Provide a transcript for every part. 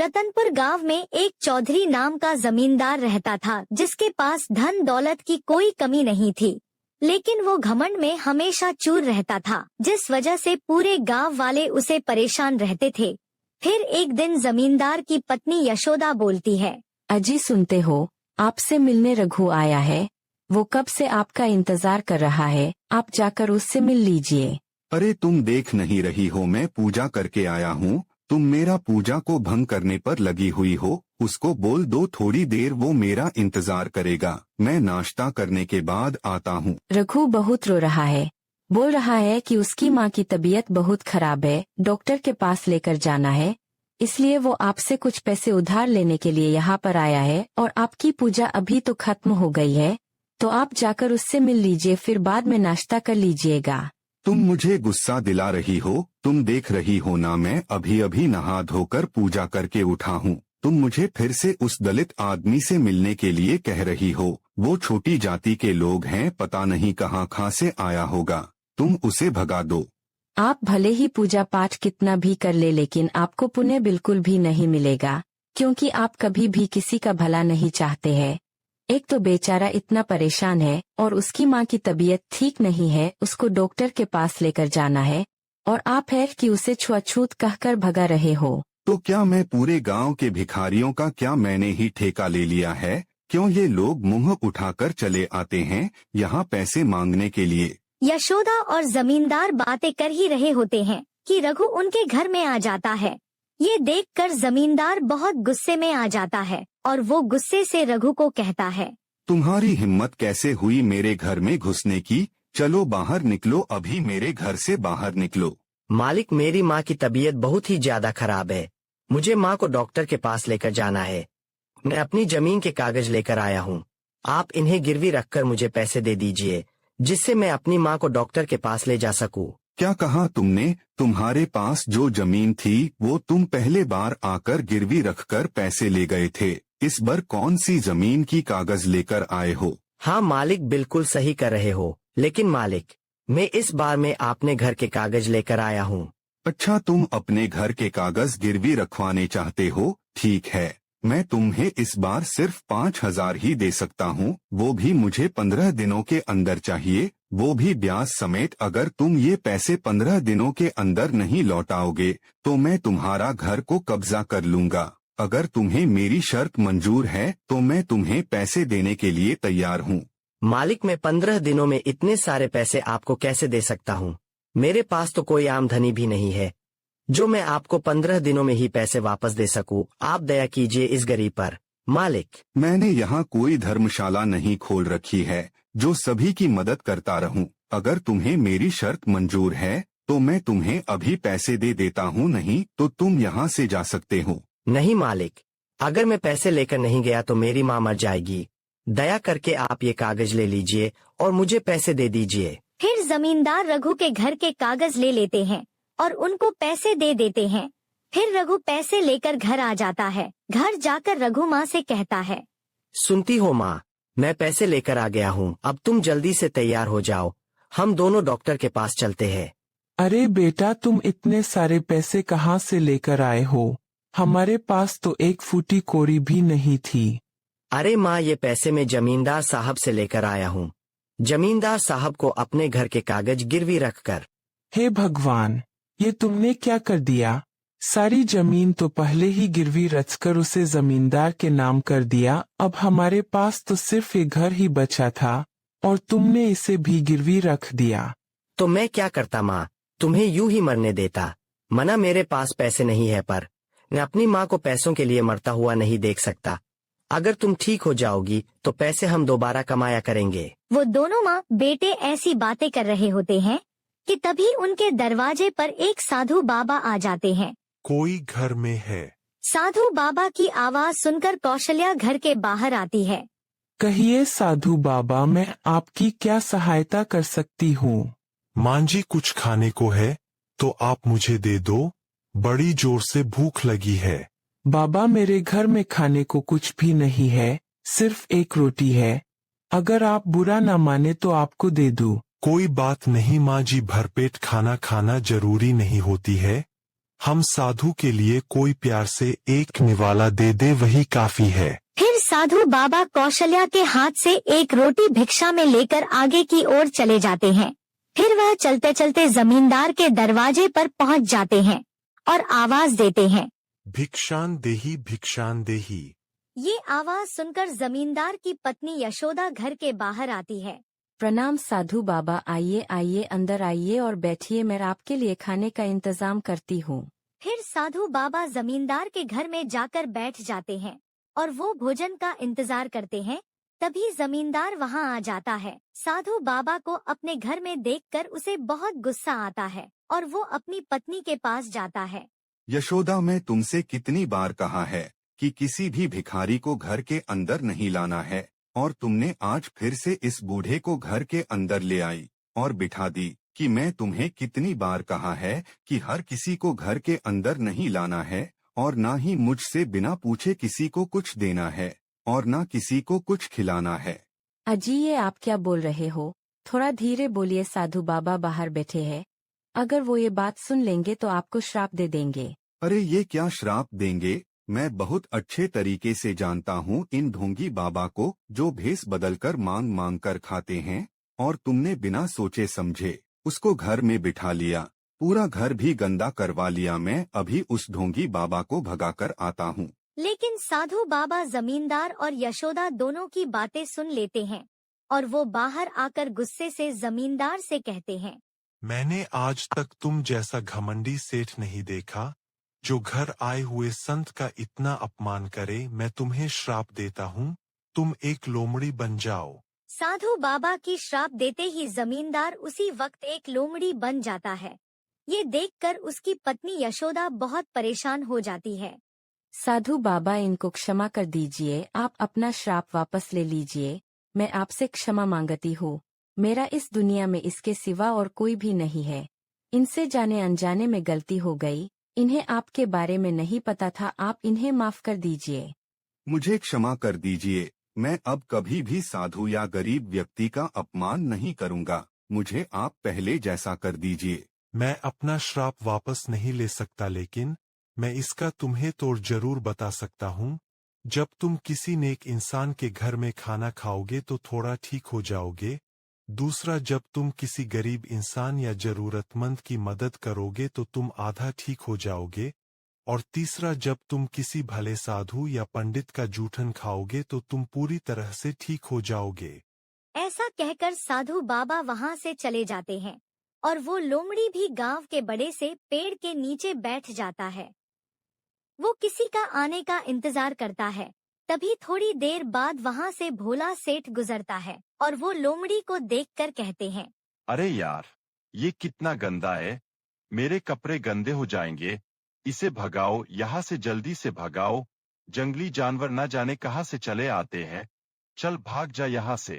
रतनपुर गांव में एक चौधरी नाम का जमींदार रहता था, जिसके पास धन दौलत की कोई कमी नहीं थी, लेकिन वो घमंड में हमेशा चूर रहता था, जिस वजह से पूरे गांव वाले उसे परेशान रहते थे। फिर एक दिन जमींदार की पत्नी यशोदा बोलती है, अजी सुनते हो, आपसे मिलने रघु आया है। वो कब से आपका इंतजार कर रहा है, आप जाकर उससे मिल लीजिए। अरे तुम देख नहीं रही हो मैं पूजा करके आया हूँ, तुम मेरा पूजा को भंग करने पर लगी हुई हो। उसको बोल दो थोड़ी देर वो मेरा इंतजार करेगा, मैं नाश्ता करने के बाद आता हूँ। रघु बहुत रो रहा है, बोल रहा है कि उसकी माँ की तबीयत बहुत खराब है, डॉक्टर के पास लेकर जाना है, इसलिए वो आपसे कुछ पैसे उधार लेने के लिए यहाँ पर आया है। और आपकी पूजा अभी तो खत्म हो गई है, तो आप जाकर उससे मिल लीजिए, फिर बाद में नाश्ता कर लीजिएगा। तुम मुझे गुस्सा दिला रही हो, तुम देख रही हो ना मैं अभी अभी नहा धोकर पूजा करके उठा हूँ। तुम मुझे फिर से उस दलित आदमी से मिलने के लिए कह रही हो। वो छोटी जाति के लोग हैं, पता नहीं कहाँ से आया होगा, तुम उसे भगा दो। आप भले ही पूजा पाठ कितना भी कर ले, लेकिन आपको पुण्य बिल्कुल भी नहीं मिलेगा, क्योंकि आप कभी भी किसी का भला नहीं चाहते हैं। एक तो बेचारा इतना परेशान है और उसकी माँ की तबीयत ठीक नहीं है, उसको डॉक्टर के पास लेकर जाना है, और आप है कि उसे छुआछूत कहकर भगा रहे हो। तो क्या मैं पूरे गांव के भिखारियों का क्या मैंने ही ठेका ले लिया है? क्यों ये लोग मुंह उठाकर चले आते हैं यहाँ पैसे मांगने के लिए? यशोदा और जमींदार बातें कर ही रहे होते हैं कि रघु उनके घर में आ जाता है। ये देखकर जमींदार बहुत गुस्से में आ जाता है और वो गुस्से से रघु को कहता है, तुम्हारी हिम्मत कैसे हुई मेरे घर में घुसने की? चलो बाहर निकलो, अभी मेरे घर से बाहर निकलो। मालिक, मेरी माँ की तबीयत बहुत ही ज्यादा खराब है, मुझे माँ को डॉक्टर के पास लेकर जाना है। मैं अपनी जमीन के कागज लेकर आया हूँ, आप इन्हें गिरवी रखकर मुझे पैसे दे दीजिए, जिससे मैं अपनी माँ को डॉक्टर के पास ले जा सकूँ। क्या कहा तुमने? तुम्हारे पास जो जमीन थी वो तुम पहले बार आकर गिरवी रखकर पैसे ले गए थे, इस बार कौन सी जमीन की कागज लेकर आए हो? हाँ मालिक, बिल्कुल सही कर रहे हो, लेकिन मालिक, मैं इस बार में अपने घर के कागज लेकर आया हूँ। अच्छा, तुम अपने घर के कागज गिरवी रखवाने चाहते हो? ठीक है, मैं तुम्हें इस बार सिर्फ 5,000 ही दे सकता हूँ, वो भी मुझे 15 दिनों के अंदर चाहिए, वो भी ब्याज समेत। अगर तुम ये पैसे 15 दिनों के अंदर नहीं लौटाओगे तो मैं तुम्हारा घर को कब्जा कर लूंगा। अगर तुम्हें मेरी शर्त मंजूर है तो मैं तुम्हें पैसे देने के लिए तैयार हूँ। मालिक, मैं 15 दिनों में इतने सारे पैसे आपको कैसे दे सकता हूँ? मेरे पास तो कोई आमदनी भी नहीं है जो मैं आपको 15 दिनों में ही पैसे वापस दे सकूं। आप दया कीजिए इस गरीब पर। मालिक, मैंने यहाँ कोई धर्मशाला नहीं खोल रखी है जो सभी की मदद करता रहूं। अगर तुम्हें मेरी शर्त मंजूर है तो मैं तुम्हें अभी पैसे दे देता हूँ, नहीं तो तुम यहाँ से जा सकते हो। नहीं मालिक, अगर मैं पैसे लेकर नहीं गया तो मेरी माँ मर जाएगी। दया करके आप ये कागज ले लीजिए और मुझे पैसे दे दीजिए। फिर जमींदार रघु के घर के कागज ले लेते हैं और उनको पैसे दे देते हैं। फिर रघु पैसे लेकर घर आ जाता है। घर जाकर रघु माँ से कहता है, सुनती हो माँ, मैं पैसे लेकर आ गया हूँ, अब तुम जल्दी से तैयार हो जाओ, हम दोनों डॉक्टर के पास चलते हैं। अरे बेटा, तुम इतने सारे पैसे कहाँ से लेकर आए हो? हमारे पास तो एक फूटी कोड़ी भी नहीं थी। अरे माँ, ये पैसे मैं जमींदार साहब से लेकर आया हूँ, जमींदार साहब को अपने घर के कागज गिरवी रखकर। हे भगवान, ये तुमने क्या कर दिया? सारी जमीन तो पहले ही गिरवी रखकर उसे जमींदार के नाम कर दिया, अब हमारे पास तो सिर्फ ये घर ही बचा था और तुमने इसे भी गिरवी रख दिया। तो मैं क्या करता माँ, तुम्हें यूं ही मरने देता। मना, मेरे पास पैसे नहीं है, पर मैं अपनी माँ को पैसों के लिए मरता हुआ नहीं देख सकता। अगर तुम ठीक हो जाओगी तो पैसे हम दोबारा कमाया करेंगे। वो दोनों माँ बेटे ऐसी बातें कर रहे होते हैं कि तभी उनके दरवाजे पर एक साधु बाबा आ जाते हैं। कोई घर में है? साधु बाबा की आवाज सुनकर कौशल्या घर के बाहर आती है। कहिए साधु बाबा, मैं आपकी क्या सहायता कर सकती हूँ? मां जी, कुछ खाने को है तो आप मुझे दे दो, बड़ी जोर से भूख लगी है। बाबा, मेरे घर में खाने को कुछ भी नहीं है, सिर्फ एक रोटी है, अगर आप बुरा न माने तो आपको दे दूं। कोई बात नहीं माँ जी, भरपेट खाना खाना जरूरी नहीं होती है, हम साधु के लिए कोई प्यार से एक निवाला दे दे, वही काफी है। फिर साधु बाबा कौशल्या के हाथ से एक रोटी भिक्षा में लेकर आगे की ओर चले जाते हैं। फिर वह चलते चलते जमींदार के दरवाजे पर पहुंच जाते हैं और आवाज देते हैं, भिक्षान देही, भिक्षान देही। ये आवाज सुनकर जमींदार की पत्नी यशोदा घर के बाहर आती है। प्रणाम साधु बाबा, आइए आइए, अंदर आइए और बैठिए, मैं आपके लिए खाने का इंतजाम करती हूँ। फिर साधु बाबा जमींदार के घर में जाकर बैठ जाते हैं और वो भोजन का इंतजार करते हैं। तभी जमींदार वहाँ आ जाता है। साधु बाबा को अपने घर में देखकर उसे बहुत गुस्सा आता है और वो अपनी पत्नी के पास जाता है। यशोदा, मैं तुमसे कितनी बार कहा है कि किसी भी भिखारी को घर के अंदर नहीं लाना है, और तुमने आज फिर से इस बूढ़े को घर के अंदर ले आई और बिठा दी। कि मैं तुम्हें कितनी बार कहा है कि हर किसी को घर के अंदर नहीं लाना है, और ना ही मुझसे बिना पूछे किसी को कुछ देना है, और ना किसी को कुछ खिलाना है। अजी, ये आप क्या बोल रहे हो? थोड़ा धीरे बोलिए, साधु बाबा बाहर बैठे हैं। अगर वो ये बात सुन लेंगे तो आपको श्राप दे देंगे। अरे ये क्या श्राप देंगे? मैं बहुत अच्छे तरीके से जानता हूँ इन ढोंगी बाबा को, जो भेस बदलकर मांग मांग कर खाते हैं, और तुमने बिना सोचे समझे उसको घर में बिठा लिया। पूरा घर भी गंदा करवा लिया। मैं अभी उस ढोंगी बाबा को भगाकर आता हूँ। लेकिन साधु बाबा जमींदार और यशोदा दोनों की बातें सुन लेते हैं और वो बाहर आकर गुस्से से जमींदार से कहते हैं, मैंने आज तक तुम जैसा घमंडी सेठ नहीं देखा, जो घर आए हुए संत का इतना अपमान करे। मैं तुम्हें श्राप देता हूँ, तुम एक लोमड़ी बन जाओ। साधु बाबा की श्राप देते ही जमींदार उसी वक्त एक लोमड़ी बन जाता है। ये देखकर उसकी पत्नी यशोदा बहुत परेशान हो जाती है। साधु बाबा, इनको क्षमा कर दीजिए, आप अपना श्राप वापस ले लीजिए। मैं आपसे क्षमा मांगती हूँ। मेरा इस दुनिया में इसके सिवा और कोई भी नहीं है। इनसे जाने अनजाने में गलती हो गई। इन्हें आपके बारे में नहीं पता था, आप इन्हें माफ कर दीजिए। मुझे क्षमा कर दीजिए। मैं अब कभी भी साधु या गरीब व्यक्ति का अपमान नहीं करूँगा। मुझे आप पहले जैसा कर दीजिए। मैं अपना श्राप वापस नहीं ले सकता, लेकिन मैं इसका तुम्हें तोड़ जरूर बता सकता हूँ। जब तुम किसी नेक इंसान के घर में खाना खाओगे तो थोड़ा ठीक हो जाओगे। दूसरा, जब तुम किसी गरीब इंसान या जरूरतमंद की मदद करोगे तो तुम आधा ठीक हो जाओगे। और तीसरा, जब तुम किसी भले साधु या पंडित का जूठन खाओगे तो तुम पूरी तरह से ठीक हो जाओगे। ऐसा कहकर साधु बाबा वहाँ से चले जाते हैं और वो लोमड़ी भी गांव के बड़े से पेड़ के नीचे बैठ जाता है। वो किसी का आने का इंतजार करता है। तभी थोड़ी देर बाद वहाँ से भोला सेठ गुजरता है और वो लोमड़ी को देखकर कहते हैं, अरे यार, ये कितना गंदा है, मेरे कपड़े गंदे हो जाएंगे। इसे भगाओ, यहाँ से जल्दी से भगाओ। जंगली जानवर न जाने कहाँ से चले आते हैं। चल भाग जा यहाँ से।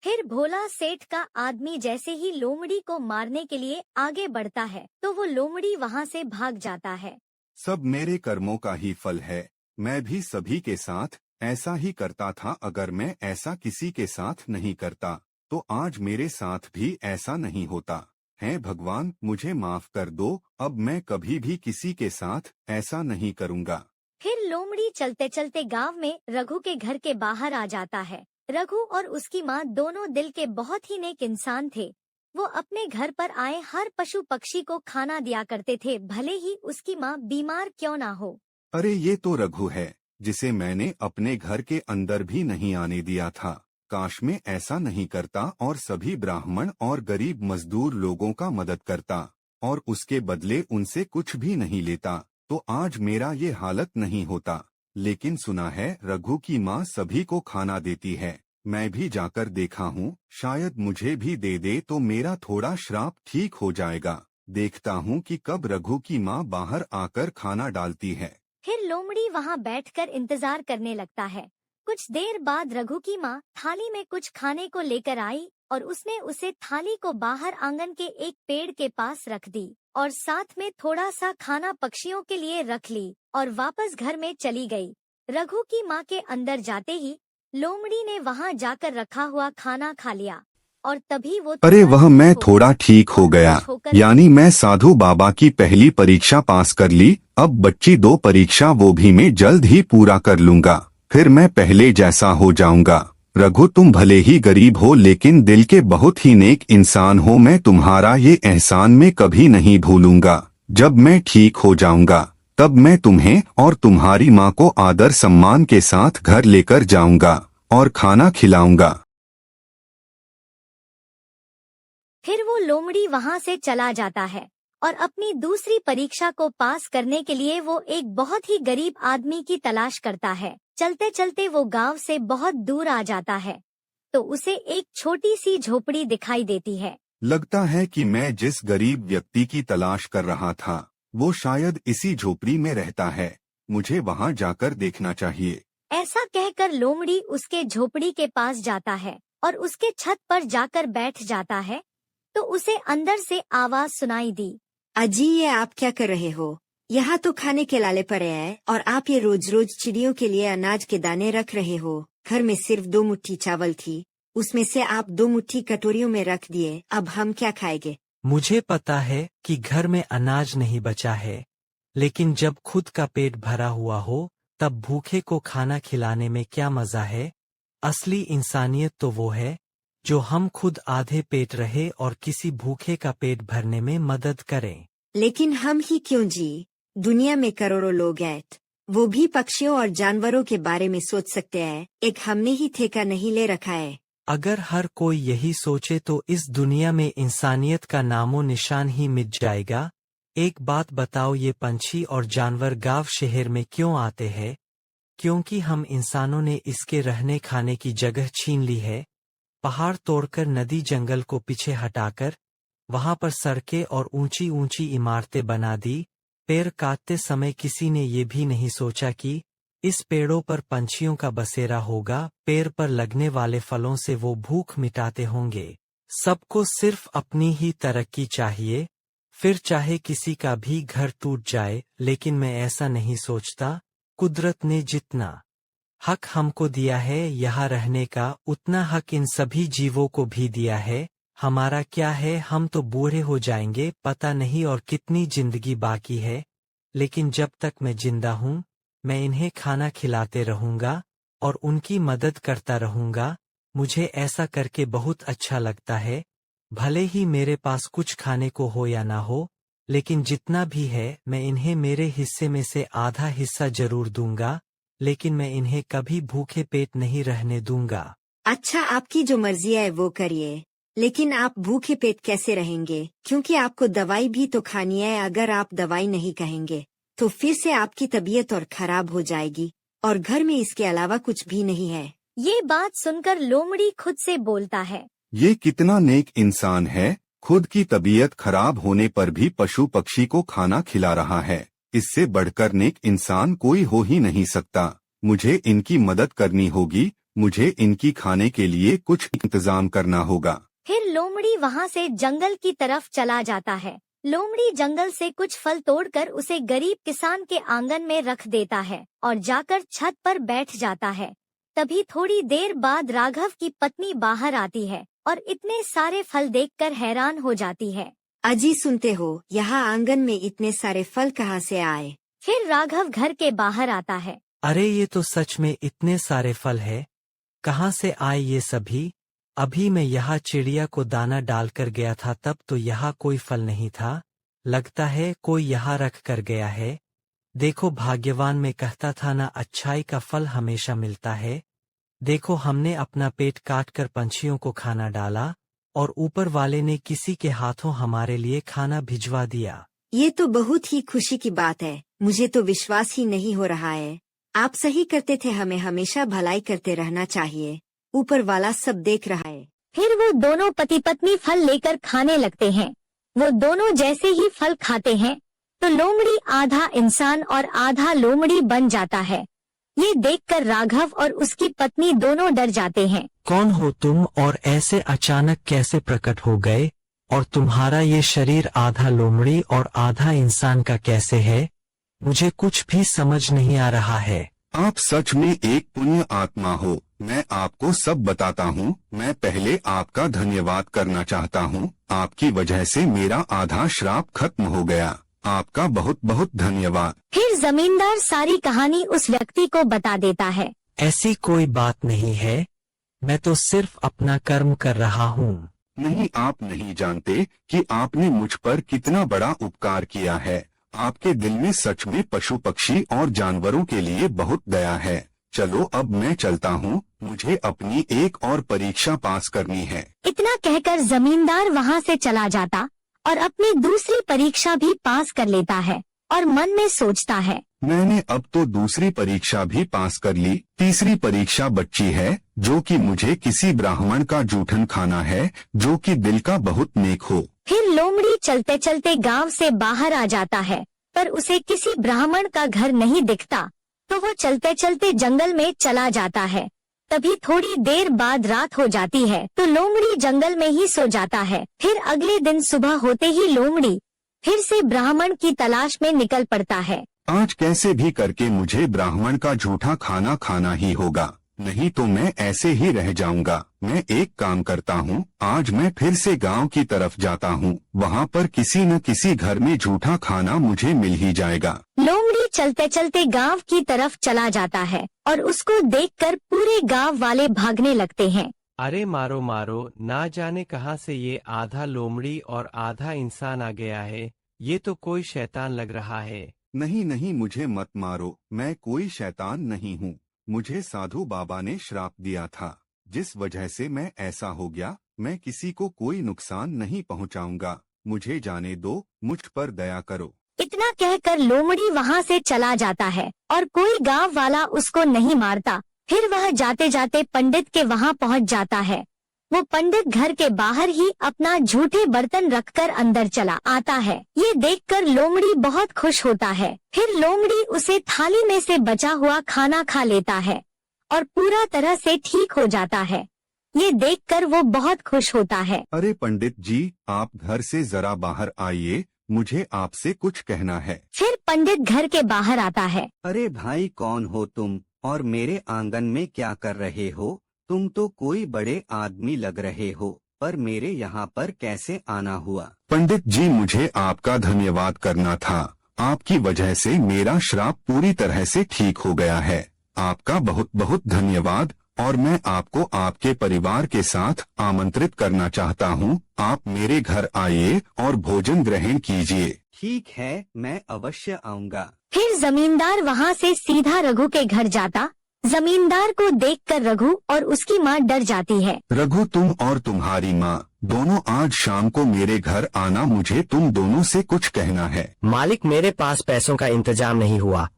फिर भोला सेठ का आदमी जैसे ही लोमड़ी को मारने के लिए आगे बढ़ता है तो वो लोमड़ी वहाँ से भाग जाता है। सब मेरे कर्मों का ही फल है। मैं भी सभी के साथ ऐसा ही करता था। अगर मैं ऐसा किसी के साथ नहीं करता तो आज मेरे साथ भी ऐसा नहीं होता। है भगवान, मुझे माफ कर दो। अब मैं कभी भी किसी के साथ ऐसा नहीं करूँगा। फिर लोमड़ी चलते चलते गांव में रघु के घर के बाहर आ जाता है। रघु और उसकी माँ दोनों दिल के बहुत ही नेक इंसान थे। वो अपने घर पर आए हर पशु पक्षी को खाना दिया करते थे, भले ही उसकी माँ बीमार क्यों ना हो। अरे ये तो रघु है, जिसे मैंने अपने घर के अंदर भी नहीं आने दिया था। काश में ऐसा नहीं करता और सभी ब्राह्मण और गरीब मजदूर लोगों का मदद करता और उसके बदले उनसे कुछ भी नहीं लेता, तो आज मेरा ये हालत नहीं होता। लेकिन सुना है रघु की माँ सभी को खाना देती है। मैं भी जाकर देखा हूँ, शायद मुझे भी दे दे तो मेरा थोड़ा श्राप ठीक हो जाएगा। देखता हूँ कि कब रघु की माँ बाहर आकर खाना डालती है। फिर लोमड़ी वहाँ बैठकर इंतजार करने लगता है। कुछ देर बाद रघु की माँ थाली में कुछ खाने को लेकर आई और उसने उसे थाली को बाहर आंगन के एक पेड़ के पास रख दी और साथ में थोड़ा सा खाना पक्षियों के लिए रख ली और वापस घर में चली गई। रघु की माँ के अंदर जाते ही लोमड़ी ने वहाँ जाकर रखा हुआ खाना खा लिया। और तभी वो अरे तुरंत वह मैं ठीक हो थोड़ा ठीक हो और गया। खुश होकर यानी मैं साधु बाबा की पहली परीक्षा पास कर ली, अब बच्ची 2 परीक्षा वो भी मैं जल्द ही पूरा कर लूंगा, फिर मैं पहले जैसा हो जाऊंगा। रघु तुम भले ही गरीब हो लेकिन दिल के बहुत ही नेक इंसान हो, मैं तुम्हारा ये एहसान में कभी नहीं भूलूंगा। जब मैं ठीक हो जाऊंगा तब मैं तुम्हें और तुम्हारी माँ को आदर सम्मान के साथ घर लेकर जाऊंगा और खाना खिलाऊंगा। फिर वो लोमड़ी वहाँ से चला जाता है और अपनी दूसरी परीक्षा को पास करने के लिए वो एक बहुत ही गरीब आदमी की तलाश करता है। चलते चलते वो गांव से बहुत दूर आ जाता है तो उसे एक छोटी सी झोपड़ी दिखाई देती है। लगता है कि मैं जिस गरीब व्यक्ति की तलाश कर रहा था वो शायद इसी झोपड़ी में रहता है, मुझे वहां जाकर देखना चाहिए। ऐसा कहकर लोमड़ी उसके झोपड़ी के पास जाता है और उसके छत पर जाकर बैठ जाता है तो उसे अंदर से आवाज सुनाई दी। अजी ये आप क्या कर रहे हो? यहाँ तो खाने के लाले पड़े हैं और आप ये रोज रोज चिड़ियों के लिए अनाज के दाने रख रहे हो। घर में सिर्फ 2 मुट्ठी चावल थी, उसमें से आप 2 मुट्ठी कटोरियों में रख दिए, अब हम क्या खाएंगे? मुझे पता है कि घर में अनाज नहीं बचा है, लेकिन जब खुद का पेट भरा हुआ हो तब भूखे को खाना खिलाने में क्या मजा है। असली इंसानियत तो वो है जो हम खुद आधे पेट रहे और किसी भूखे का पेट भरने में मदद करें। लेकिन हम ही क्यों जी? दुनिया में करोड़ों लोग हैं, वो भी पक्षियों और जानवरों के बारे में सोच सकते हैं, एक हमने ही ठेका नहीं ले रखा है। अगर हर कोई यही सोचे तो इस दुनिया में इंसानियत का नामो निशान ही मिट जाएगा। एक बात बताओ, ये पंछी और जानवर गांव शहर में क्यों आते हैं? क्योंकि हम इंसानों ने इसके रहने खाने की जगह छीन ली है। पहाड़ तोड़कर, नदी जंगल को पीछे हटाकर वहां पर सड़कें और ऊंची ऊंची इमारतें बना दी। पेड़ काटते समय किसी ने ये भी नहीं सोचा कि इस पेड़ों पर पंछियों का बसेरा होगा, पेड़ पर लगने वाले फलों से वो भूख मिटाते होंगे। सबको सिर्फ अपनी ही तरक्की चाहिए, फिर चाहे किसी का भी घर टूट जाए, लेकिन मैं ऐसा नहीं सोचता। कुदरत ने जितना हक हमको दिया है यहाँ रहने का, उतना हक इन सभी जीवों को भी दिया है। हमारा क्या है, हम तो बूढ़े हो जाएंगे, पता नहीं और कितनी जिंदगी बाकी है, लेकिन जब तक मैं जिंदा हूँ मैं इन्हें खाना खिलाते रहूंगा और उनकी मदद करता रहूंगा। मुझे ऐसा करके बहुत अच्छा लगता है। भले ही मेरे पास कुछ खाने को हो या ना हो, लेकिन जितना भी है मैं इन्हें मेरे हिस्से में से आधा हिस्सा जरूर दूंगा, लेकिन मैं इन्हें कभी भूखे पेट नहीं रहने दूंगा। अच्छा, आपकी जो मर्जी है वो करिए, लेकिन आप भूखे पेट कैसे रहेंगे? क्योंकि आपको दवाई भी तो खानी है। अगर आप दवाई नहीं कहेंगे तो फिर से आपकी तबीयत और खराब हो जाएगी और घर में इसके अलावा कुछ भी नहीं है। ये बात सुनकर लोमड़ी खुद से बोलता है, ये कितना नेक इंसान है, खुद की तबीयत खराब होने पर भी पशु पक्षी को खाना खिला रहा है। इससे बढ़कर नेक इंसान कोई हो ही नहीं सकता। मुझे इनकी मदद करनी होगी, मुझे इनकी खाने के लिए कुछ इंतजाम करना होगा। फिर लोमड़ी वहाँ से जंगल की तरफ चला जाता है। लोमड़ी जंगल से कुछ फल तोड़कर उसे गरीब किसान के आंगन में रख देता है और जाकर छत पर बैठ जाता है। तभी थोड़ी देर बाद राघव की पत्नी बाहर आती है और इतने सारे फल देखकर हैरान हो जाती है। अजी सुनते हो, यहाँ आंगन में इतने सारे फल कहाँ से आए? फिर राघव घर के बाहर आता है। अरे ये तो सच में इतने सारे फल है, कहाँ से आए ये सभी? अभी मैं यहाँ चिड़िया को दाना डालकर गया था, तब तो यहाँ कोई फल नहीं था। लगता है कोई यहाँ रख कर गया है। देखो भाग्यवान मैं कहता था ना, अच्छाई का फल हमेशा मिलता है। देखो हमने अपना पेट काटकर पंछियों को खाना डाला और ऊपर वाले ने किसी के हाथों हमारे लिए खाना भिजवा दिया। ये तो बहुत ही खुशी की बात है। मुझे तो विश्वास ही नहीं हो रहा है। आप सही करते थे, हमें हमेशा भलाई करते रहना चाहिए। ऊपर वाला सब देख रहा है। फिर वो दोनों पति पत्नी फल लेकर खाने लगते हैं। वो दोनों जैसे ही फल खाते हैं तो लोमड़ी आधा इंसान और आधा लोमड़ी बन जाता है। ये देखकर राघव और उसकी पत्नी दोनों डर जाते हैं। कौन हो तुम और ऐसे अचानक कैसे प्रकट हो गए? और तुम्हारा ये शरीर आधा लोमड़ी और आधा इंसान का कैसे है? मुझे कुछ भी समझ नहीं आ रहा है। आप सच में एक पुण्य आत्मा हो। मैं आपको सब बताता हूँ। मैं पहले आपका धन्यवाद करना चाहता हूँ। आपकी वजह से मेरा आधा श्राप खत्म हो गया। आपका बहुत बहुत धन्यवाद। फिर जमींदार सारी कहानी उस व्यक्ति को बता देता है। ऐसी कोई बात नहीं है, मैं तो सिर्फ अपना कर्म कर रहा हूँ। नहीं, आप नहीं जानते कि आपने मुझ पर कितना बड़ा उपकार किया है। आपके दिल में सच में पशु पक्षी और जानवरों के लिए बहुत दया है। चलो अब मैं चलता हूँ, मुझे अपनी एक और परीक्षा पास करनी है। इतना कहकर जमींदार वहाँ से चला जाता और अपनी दूसरी परीक्षा भी पास कर लेता है और मन में सोचता है, मैंने अब तो दूसरी परीक्षा भी पास कर ली। तीसरी परीक्षा बच्ची है, जो कि मुझे किसी ब्राह्मण का जूठन खाना है, जो कि दिल का बहुत नेक हो। फिर लोमड़ी चलते चलते गांव से बाहर आ जाता है, पर उसे किसी ब्राह्मण का घर नहीं दिखता, तो वो चलते चलते जंगल में चला जाता है। तभी थोड़ी देर बाद रात हो जाती है, तो लोमड़ी जंगल में ही सो जाता है। फिर अगले दिन सुबह होते ही लोमड़ी फिर से ब्राह्मण की तलाश में निकल पड़ता है। आज कैसे भी करके मुझे ब्राह्मण का झूठा खाना खाना ही होगा, नहीं तो मैं ऐसे ही रह जाऊंगा। मैं एक काम करता हूँ, आज मैं फिर से गांव की तरफ जाता हूँ। वहाँ पर किसी न किसी घर में झूठा खाना मुझे मिल ही जाएगा। लोमड़ी चलते चलते गांव की तरफ चला जाता है और उसको देखकर पूरे गांव वाले भागने लगते हैं। अरे मारो मारो, ना जाने कहाँ से ये आधा लोमड़ी और आधा इंसान आ गया है। ये तो कोई शैतान लग रहा है। नहीं नहीं, मुझे मत मारो, मैं कोई शैतान नहीं हूँ। मुझे साधु बाबा ने श्राप दिया था, जिस वजह से मैं ऐसा हो गया। मैं किसी को कोई नुकसान नहीं पहुँचाऊंगा, मुझे जाने दो, मुझ पर दया करो। इतना कहकर लोमड़ी वहाँ से चला जाता है और कोई गांव वाला उसको नहीं मारता। फिर वह जाते जाते पंडित के वहाँ पहुँच जाता है। वो पंडित घर के बाहर ही अपना झूठे बर्तन रखकर अंदर चला आता है। ये देखकर लोमड़ी बहुत खुश होता है। फिर लोमड़ी उसे थाली में से बचा हुआ खाना खा लेता है और पूरा तरह से ठीक हो जाता है। ये देखकर वो बहुत खुश होता है। अरे पंडित जी, आप घर से जरा बाहर आइए, मुझे आपसे कुछ कहना है। फिर पंडित घर के बाहर आता है। अरे भाई, कौन हो तुम और मेरे आंगन में क्या कर रहे हो? तुम तो कोई बड़े आदमी लग रहे हो, पर मेरे यहाँ पर कैसे आना हुआ? पंडित जी, मुझे आपका धन्यवाद करना था। आपकी वजह से मेरा श्राप पूरी तरह से ठीक हो गया है। आपका बहुत बहुत धन्यवाद। और मैं आपको आपके परिवार के साथ आमंत्रित करना चाहता हूँ। आप मेरे घर आइए और भोजन ग्रहण कीजिए। ठीक है, मैं अवश्य आऊँगा। फिर जमींदार वहाँ से सीधा रघु के घर जाता। जमींदार को देखकर रघु और उसकी माँ डर जाती है। रघु, तुम और तुम्हारी माँ दोनों आज शाम को मेरे घर आना, मुझे तुम दोनों से कुछ कहना है। मालिक, मेरे पास पैसों का इंतजाम नहीं हुआ।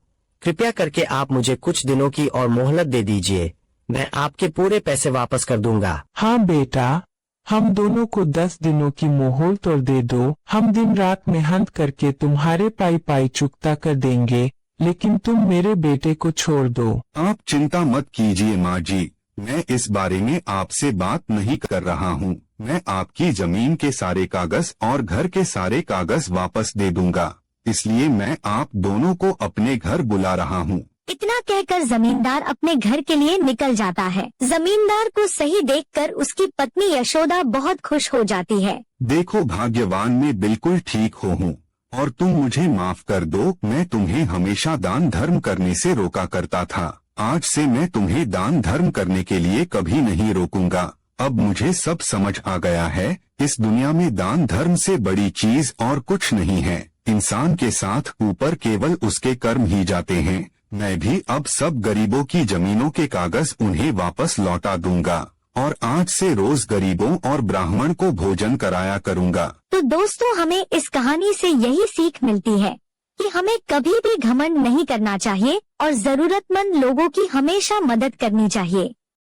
कृपया करके आप मुझे कुछ दिनों की और मोहलत दे दीजिए। मैं आपके पूरे पैसे वापस कर दूंगा। हाँ बेटा, हम दोनों को 10 दिनों की मोहलत और दे दो। हम दिन रात मेहनत करके तुम्हारे पाई पाई चुकता कर देंगे, लेकिन तुम मेरे बेटे को छोड़ दो। आप चिंता मत कीजिए माँ जी, मैं इस बारे में आपसे बात नहीं कर रहा हूँ। मैं आपकी जमीन के सारे कागज और घर के सारे कागज वापस दे दूंगा, इसलिए मैं आप दोनों को अपने घर बुला रहा हूँ। इतना कहकर जमींदार अपने घर के लिए निकल जाता है। जमींदार को सही देखकर उसकी पत्नी यशोदा बहुत खुश हो जाती है। देखो भाग्यवान, मैं बिल्कुल ठीक हूँ और तुम मुझे माफ कर दो। मैं तुम्हें हमेशा दान धर्म करने से रोका करता था। आज से मैं तुम्हें दान धर्म करने के लिए कभी नहीं रोकूंगा। अब मुझे सब समझ आ गया है। इस दुनिया में दान धर्म से बड़ी चीज और कुछ नहीं है। इंसान के साथ ऊपर केवल उसके कर्म ही जाते हैं। मैं भी अब सब गरीबों की जमीनों के कागज उन्हें वापस लौटा दूंगा और आज से रोज गरीबों और ब्राह्मण को भोजन कराया करूंगा। तो दोस्तों, हमें इस कहानी से यही सीख मिलती है कि हमें कभी भी घमंड नहीं करना चाहिए और जरूरतमंद लोगों की हमेशा मदद करनी चाहिए।